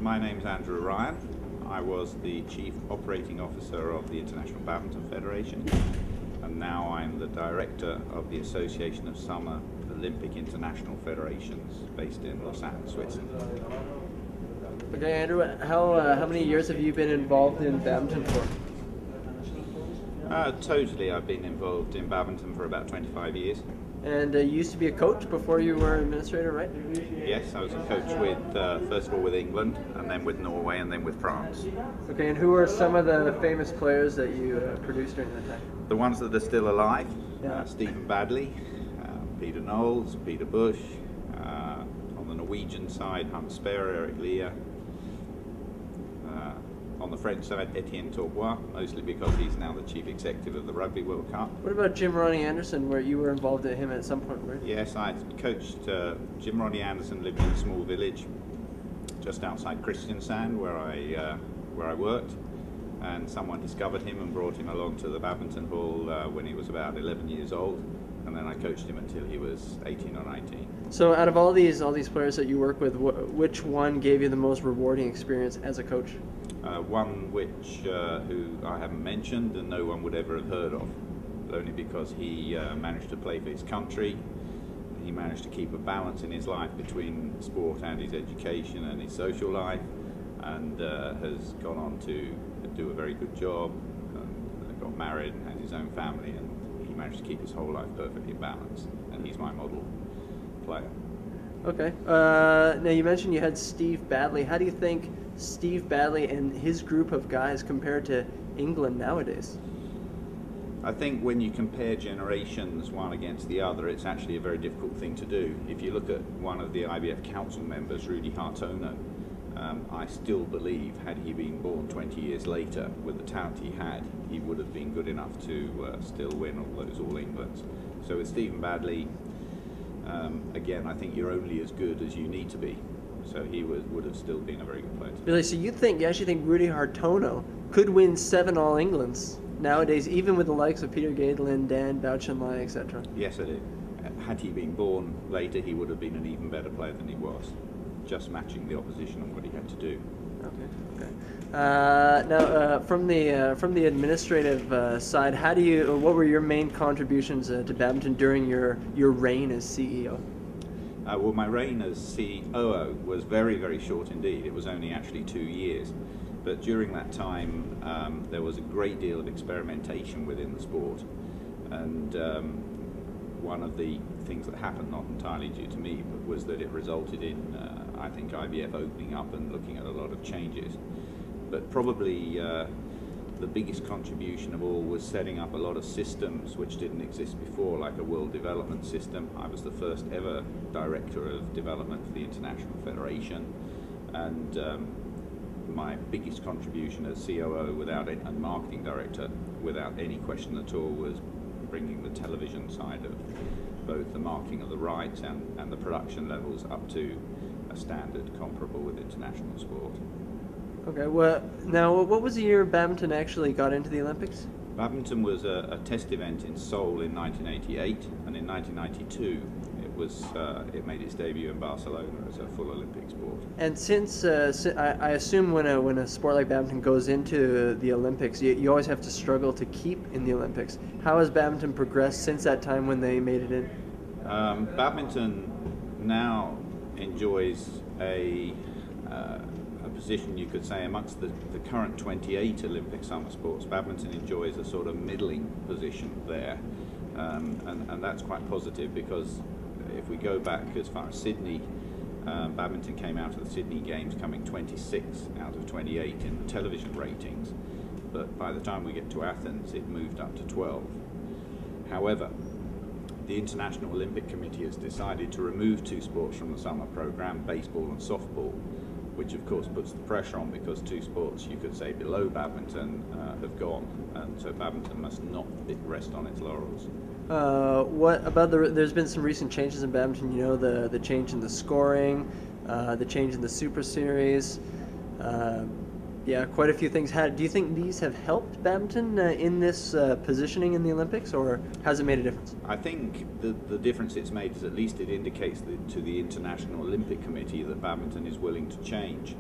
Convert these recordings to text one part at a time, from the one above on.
My name's Andrew Ryan. I was the Chief Operating Officer of the International Badminton Federation, and now I'm the Director of the Association of Summer Olympic International Federations based in Lausanne, Switzerland. Okay, Andrew, how many years have you been involved in badminton for? Totally, I've been involved in badminton for about 25 years. And you used to be a coach before you were administrator, right? Yes, I was a coach with, first of all with England, and then with Norway, and then with France. Okay, and who are some of the famous players that you produced during that time? The ones that are still alive, Yeah. Stephen Badley, Peter Knowles, Peter Bush, on the Norwegian side, Hans Speer, Eric Lear. On the French side, Etienne Tourbois, mostly because he's now the Chief Executive of the Rugby World Cup. What about Jim Ronnie Anderson, where you were involved with him at some point, right? Yes, I coached Jim Ronnie Anderson, lived in a small village just outside Kristiansand, where I worked, and someone discovered him and brought him along to the badminton hall when he was about 11 years old, and then I coached him until he was 18 or 19. So out of all these players that you work with, which one gave you the most rewarding experience as a coach? One which who I haven't mentioned and no one would ever have heard of, only because he managed to play for his country. He managed to keep a balance in his life between sport and his education and his social life, and has gone on to do a very good job, and got married and has his own family, and he managed to keep his whole life perfectly balanced, and he's my model player. Okay. Now you mentioned you had Steve Badley. How do you think Steve Badley and his group of guys compare to England nowadays? I think when you compare generations one against the other, it's actually a very difficult thing to do. If you look at one of the IBF council members, Rudy Hartono, I still believe had he been born 20 years later with the talent he had, he would have been good enough to still win all those All Englands. So with Stephen Badley, again, I think you're only as good as you need to be. So he would have still been a very good player. Really? So you actually think Rudy Hartono could win 7 All Englands nowadays, even with the likes of Peter Gadelin, Dan Bouchenlai, etc.? Yes, I do. Had he been born later, he would have been an even better player than he was, just matching the opposition on what he had to do. Okay. Now, from the administrative side, what were your main contributions to badminton during your reign as CEO? Well, my reign as COO was very, very short indeed. It was only actually 2 years. But during that time, there was a great deal of experimentation within the sport. And one of the things that happened, not entirely due to me, but was that it resulted in, I think, IBF opening up and looking at a lot of changes. But probably the biggest contribution of all was setting up a lot of systems which didn't exist before, like a world development system. I was the first ever director of development for the International Federation, and my biggest contribution as COO and marketing director, without any question at all, was bringing the television side of both the marketing of the rights and the production levels up to a standard comparable with international sport. Okay, well, now what was the year badminton actually got into the Olympics? Badminton was a test event in Seoul in 1988, and in 1992 it made its debut in Barcelona as a full Olympic sport. And since I assume when a sport like badminton goes into the Olympics, you always have to struggle to keep in the Olympics. How has badminton progressed since that time when they made it in? Badminton now enjoys a position, you could say, amongst the current 28 Olympic summer sports. Badminton enjoys a sort of middling position there, and that's quite positive, because if we go back as far as Sydney, badminton came out of the Sydney Games coming 26 out of 28 in the television ratings, but by the time we get to Athens it moved up to 12. However, the International Olympic Committee has decided to remove 2 sports from the summer program, baseball and softball, which of course puts the pressure on, because 2 sports you could say below badminton have gone, and so badminton must not rest on its laurels. What about there's been some recent changes in badminton, you know, the change in the scoring, the change in the Super Series, yeah, quite a few things. Do you think these have helped badminton in this positioning in the Olympics, or has it made a difference? I think the difference it's made is at least it indicates to the International Olympic Committee that badminton is willing to change.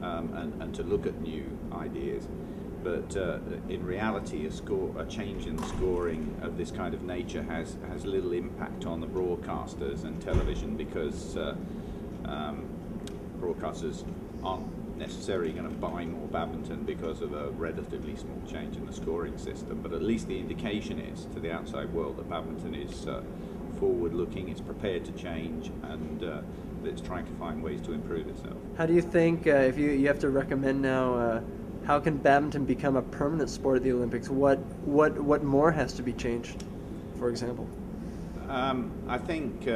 and to look at new ideas. But in reality, a change in the scoring of this kind of nature has little impact on the broadcasters and television, because broadcasters aren't necessarily going to buy more badminton because of a relatively small change in the scoring system. But at least the indication is to the outside world that badminton is forward-looking, it's prepared to change, and that it's trying to find ways to improve itself. How do you think, if you have to recommend now, how can badminton become a permanent sport at the Olympics? What more has to be changed, for example? I think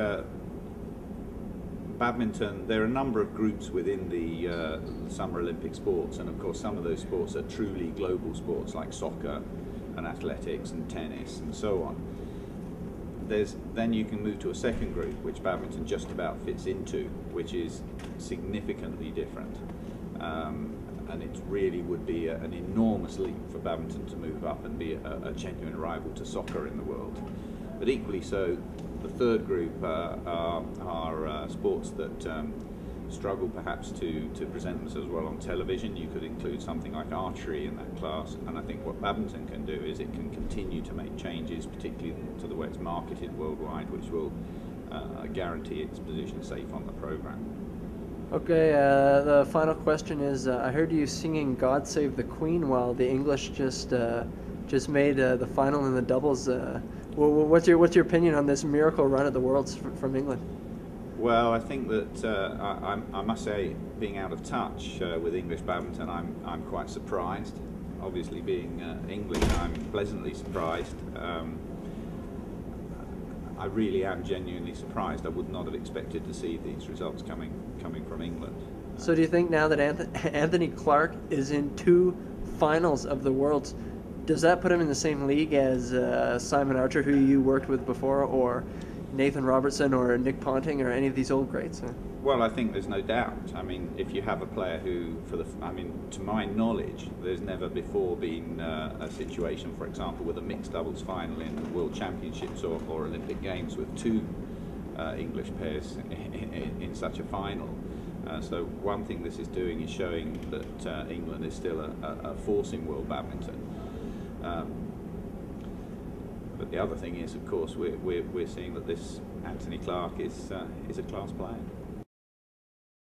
badminton, there are a number of groups within the Summer Olympic sports, and of course some of those sports are truly global sports like soccer and athletics and tennis and so on. Then you can move to a second group, which badminton just about fits into, which is significantly different. And it really would be an enormous leap for badminton to move up and be a genuine rival to soccer in the world. But equally so, the third group are sports that struggle perhaps to present themselves well on television. You could include something like archery in that class, and I think what badminton can do is it can continue to make changes, particularly to the way it's marketed worldwide, which will guarantee its position safe on the programme. Okay, the final question is, I heard you singing God Save the Queen while the English just made the final in the doubles. What's your opinion on this miracle run at the Worlds from England? Well, I think that I must say, being out of touch with English badminton, I'm quite surprised. Obviously, being English, I'm pleasantly surprised. I really am genuinely surprised. I would not have expected to see these results coming from England. So do you think now that Anthony Clark is in 2 finals of the Worlds, does that put him in the same league as Simon Archer, who you worked with before, or Nathan Robertson or Nick Ponting or any of these old greats? Well, I think there's no doubt. I mean, if you have a player who, to my knowledge, there's never before been a situation, for example, with a mixed doubles final in the World Championships or Olympic Games with 2 English pairs in such a final. So one thing this is doing is showing that England is still a force in world badminton. But the other thing is, of course, we're seeing that this Anthony Clark is a class player.